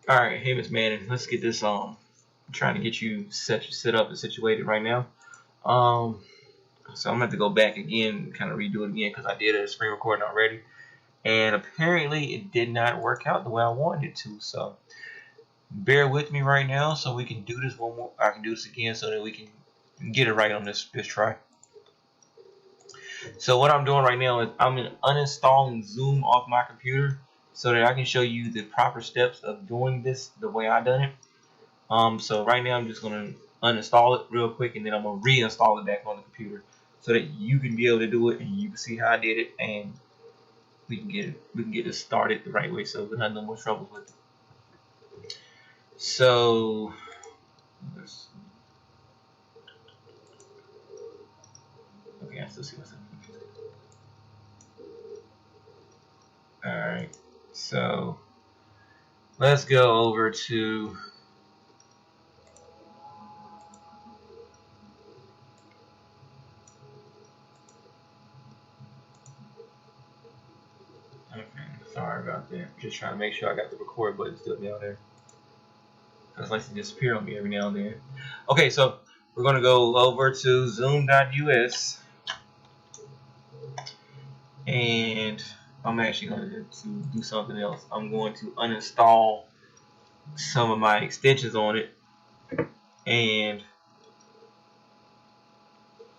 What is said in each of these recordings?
All right, hey Miss Manning, let's get this I'm trying to get you set up and situated right now. Um, so I'm gonna have to go back again, kind of redo it again because I did a screen recording already, and apparently it did not work out the way I wanted it to. So bear with me right now, so we can do this one more. I can do this again so that we can get it right on this try. So what I'm doing right now is I'm uninstalling Zoom off my computer so that I can show you the proper steps of doing this the way I done it. So right now I'm just gonna uninstall it real quick, and then I'm gonna reinstall it back on the computer so that you can be able to do it and you can see how I did it, and we can get it started the right way so we don't have no more troubles with it. So okay, I still see what's happening. All right, so let's go over to okay. Sorry about that. Just trying to make sure I got the record button still down there. It likes to disappear on me every now and then. Okay, so we're gonna go over to Zoom.us. And I'm actually going to do something else. I'm going to uninstall some of my extensions on it, and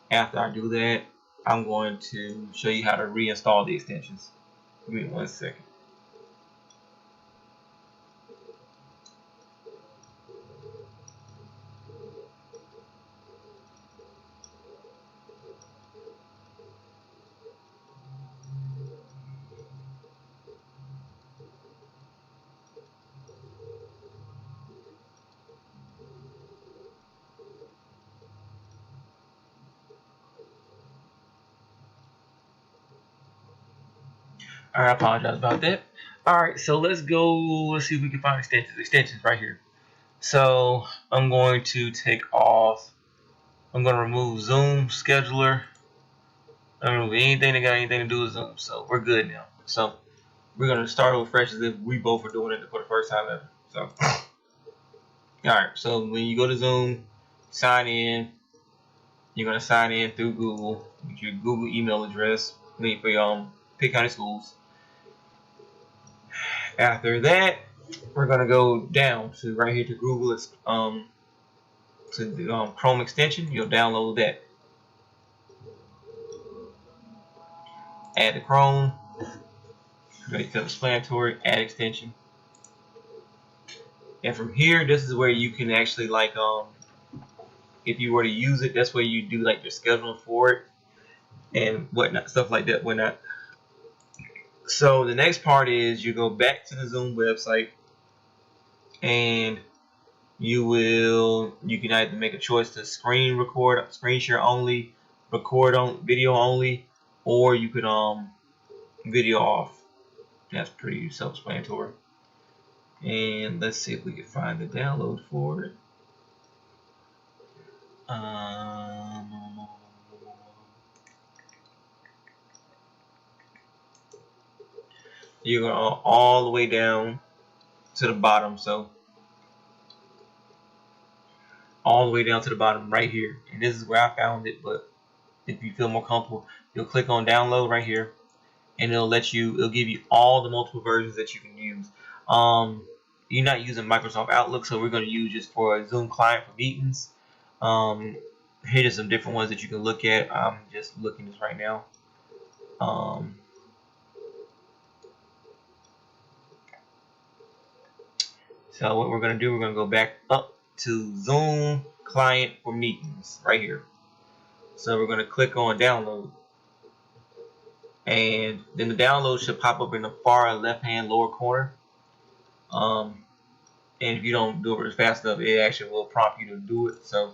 after I do that, I'm going to show you how to reinstall the extensions. Give me 1 second. Alright, I apologize about that. Alright, so let's go. Let's see if we can find extensions. Extensions right here. So I'm going to I'm going to remove Zoom Scheduler. I don't remove anything that got anything to do with Zoom. So we're good now. So we're going to start over fresh as if we both are doing it for the first time ever. So alright, so when you go to Zoom, sign in. You're gonna sign in through Google with your Google email address. For your Pitt County Schools. After that, we're gonna go down to right here to Google. It's to the Chrome extension. You'll download that. Add the Chrome. Go to explanatory. Add extension. And from here, this is where you can actually if you were to use it, that's where you do like your scheduling for it and whatnot, stuff like that, whatnot. So the next part is you go back to the Zoom website, and you can either make a choice to screen record, screen share only, record on video only, or you could video off. That's pretty self-explanatory. And let's see if we can find the download for it. You're going all the way down to the bottom, so all the way down to the bottom right here. And this is where I found it, but if you feel more comfortable, you'll click on download right here, and it'll give you all the multiple versions that you can use. You're not using Microsoft Outlook, so we're going to use just for a Zoom client for meetings. Here are some different ones that you can look at. I'm just looking at this right now. So what we're going to do, we're going to go back up to Zoom client for meetings right here. So we're going to click on download, and then the download should pop up in the far left hand lower corner. And if you don't do it fast enough, it actually will prompt you to do it. So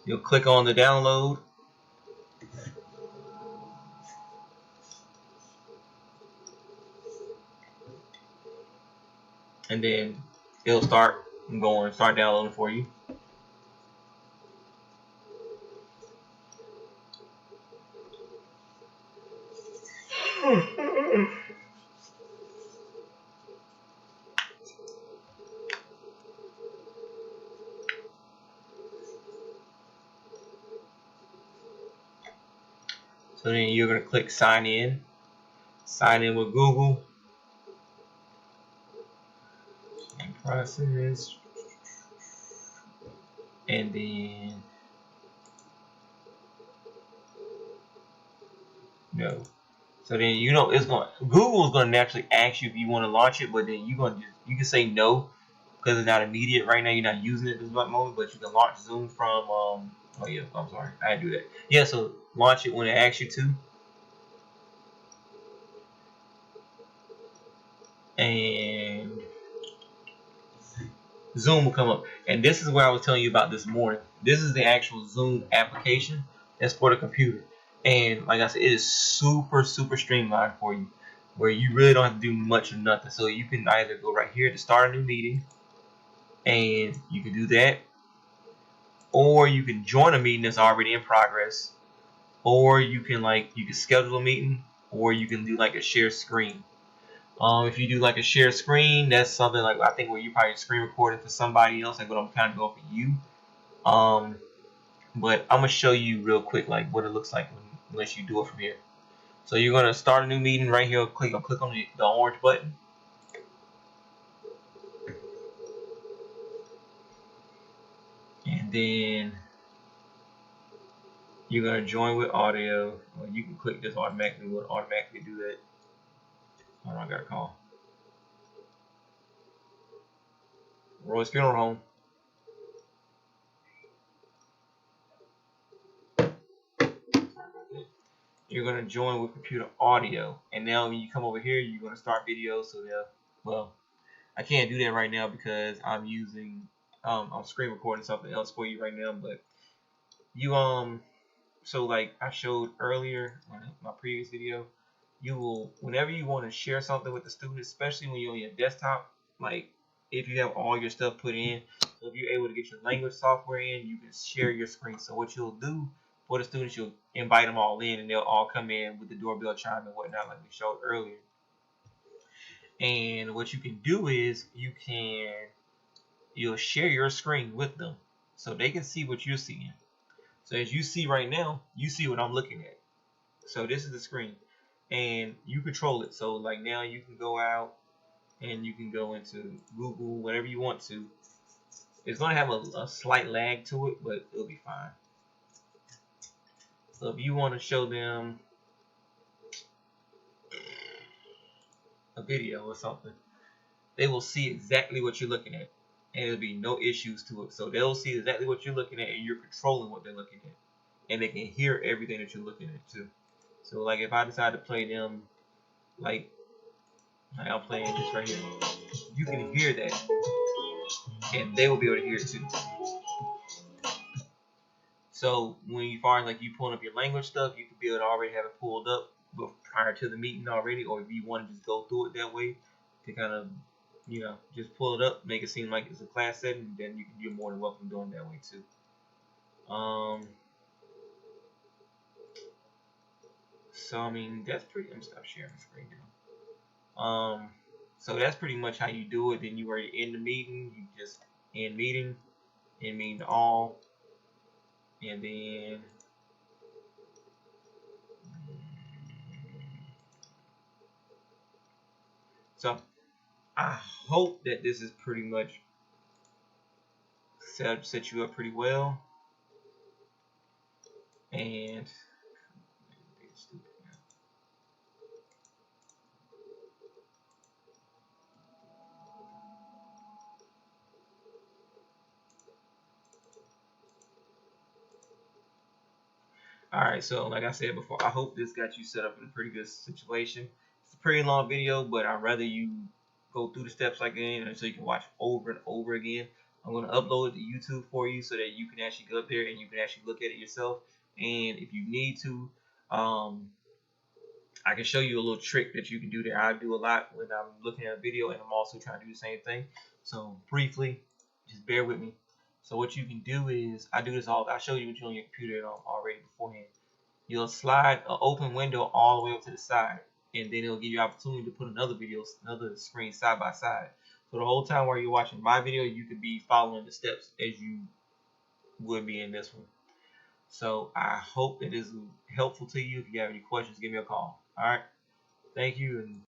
you'll click on the download, and then it'll start downloading for you. So then you're gonna click sign in with Google, and process, and then no. So then Google's gonna naturally ask you if you want to launch it, but then you can say no because it's not immediate right now. You're not using it at this moment, but you can launch Zoom from oh yeah, I'm sorry, I had to do that. Yeah, so launch it when it asks you to, and Zoom will come up. And this is where I was telling you about this morning. This is the actual Zoom application that's for the computer. And like I said, it is super, super streamlined for you, where you really don't have to do much of nothing. So you can either go right here to start a new meeting, and you can do that, or you can join a meeting that's already in progress, or you can schedule a meeting, or you can do like a share screen. If you do like a share screen, that's something like I think where you probably screen recording for somebody else, like what I'm kind of going for you. But I'm gonna show you real quick like what it looks like unless you do it from here. So you're gonna start a new meeting right here. Click on the orange button, and then you're gonna join with audio. Or you can click this automatically. Will automatically do that. Hold on, I got a call. Roy's Funeral Home. You're gonna join with computer audio, and now when you come over here, you're gonna start video. So well, I can't do that right now because I'm using I'm screen recording something else for you right now. But you so like I showed earlier in my previous video, you will whenever you want to share something with the students, especially when you're on your desktop, like if you have all your stuff put in, so if you're able to get your language software in, you can share your screen. So what you'll do for the students, you'll invite them all in, and they'll all come in with the doorbell chime and whatnot, like we showed earlier. And what you can do is you'll share your screen with them, so they can see what you're seeing. So as you see right now, you see what I'm looking at. So this is the screen, and you control it. So like now you can go out and you can go into Google, whatever you want to. It's going to have a slight lag to it, but it'll be fine. So if you want to show them a video or something, they will see exactly what you're looking at, and there'll be no issues to it. So they'll see exactly what you're looking at, and you're controlling what they're looking at, and they can hear everything that you're looking at too. So like if I decide to play them like I'm playing this right here, you can hear that, and they will be able to hear it too. So when you find like you pulling up your language stuff, you could be able to already have it pulled up prior to the meeting already, or if you want to just go through it that way to kind of just pull it up, make it seem like it's a class setting, then you're more than welcome doing it that way too. So I mean that's pretty. I'm gonna stop sharing the screen now. So that's pretty much how you do it. Then you already in the meeting. You just end meeting all, and then so I hope that this is pretty much set you up pretty well. And alright, so like I said before, I hope this got you set up in a pretty good situation. It's a pretty long video, but I'd rather you go through the steps like again so you can watch over and over again. I'm going to upload it to YouTube for you so that you can actually go up there and you can actually look at it yourself. And if you need to, I can show you a little trick that you can do there. I do a lot when I'm looking at a video, and I'm also trying to do the same thing. So briefly, just bear with me. So what you can do is, I'll show you what you on your computer already beforehand. You'll slide an open window all the way up to the side, and then it'll give you opportunity to put another screen side by side. So the whole time while you're watching my video, you could be following the steps as you would be in this one. So I hope it is helpful to you. If you have any questions, give me a call. All right. Thank you. And